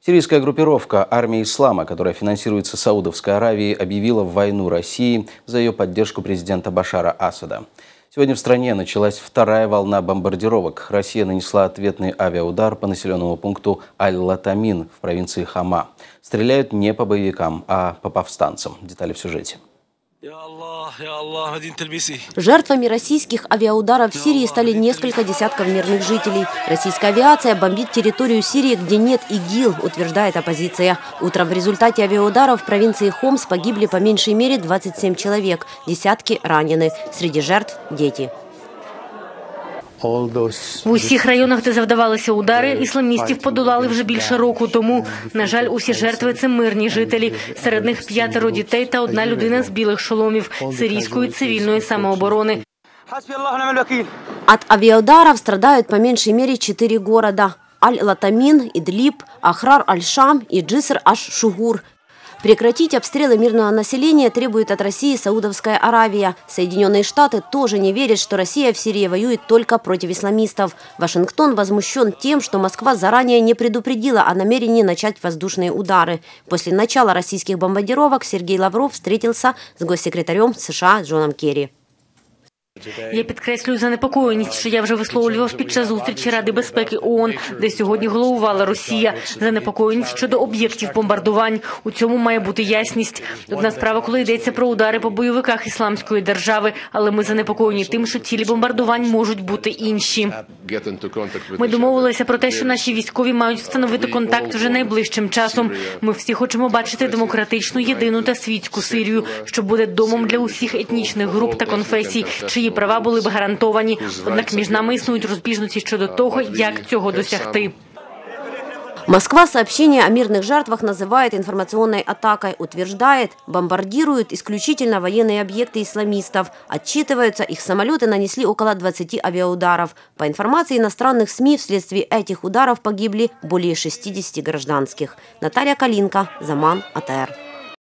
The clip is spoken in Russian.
Сирийская группировка «Армия Ислама», которая финансируется Саудовской Аравией, объявила войну России за ее поддержку президента Башара Асада. Сегодня в стране началась вторая волна бомбардировок. Россия нанесла ответный авиаудар по населенному пункту Аль-Латамин в провинции Хама. Стреляют не по боевикам, а по повстанцам. Детали в сюжете. Жертвами российских авиаударов в Сирии стали несколько десятков мирных жителей. Российская авиация бомбит территорию Сирии, где нет ИГИЛ, утверждает оппозиция. Утром в результате авиаударов в провинции Хомс погибли по меньшей мере 27 человек. Десятки ранены. Среди жертв – дети. В усіх районах, де завдавалися удари, ісламістів подолали вже більше року тому. На жаль, усі жертви – це мирні жителі. Серед них 5 дітей та 1 людина з білих шоломів сирійської цивільної самооборони. От авиаударов страдают по меньшей мере 4 города – Аль-Латамин, Идлиб, Ахрар-Аль-Шам и Джиср-Аш-Шугур. Прекратить обстрелы мирного населения требует от России Саудовская Аравия. Соединенные Штаты тоже не верят, что Россия в Сирии воюет только против исламистов. Вашингтон возмущен тем, что Москва заранее не предупредила о намерении начать воздушные удары. После начала российских бомбардировок Сергей Лавров встретился с госсекретарем США Джоном Керри. Я підкреслюю занепокоєність, що я вже висловлював під час зустрічі Ради безпеки ООН, де сьогодні головувала Росія. Занепокоєність щодо об'єктів бомбардувань. У цьому має бути ясність. Одна справа, коли йдеться про удари по бойовиках Ісламської держави, але ми занепокоєні тим, що цілі бомбардувань можуть бути інші. Ми домовилися про те, що наші військові мають встановити контакт вже найближчим часом. Ми всі хочемо бачити демократичну, єдину та світську Сирію, що буде домом для усіх етнічних груп та конфесій, чиї права були б гарантовані. Однак між нами існують розбіжності щодо того, як цього досягти. Москва сообщение о мирных жертвах называет информационной атакой, утверждает, бомбардируют исключительно военные объекты исламистов. Отчитываются, их самолеты нанесли около 20 авиаударов. По информации иностранных СМИ, вследствие этих ударов погибли более 60 гражданских. Наталья Калинка, Заман, АТР.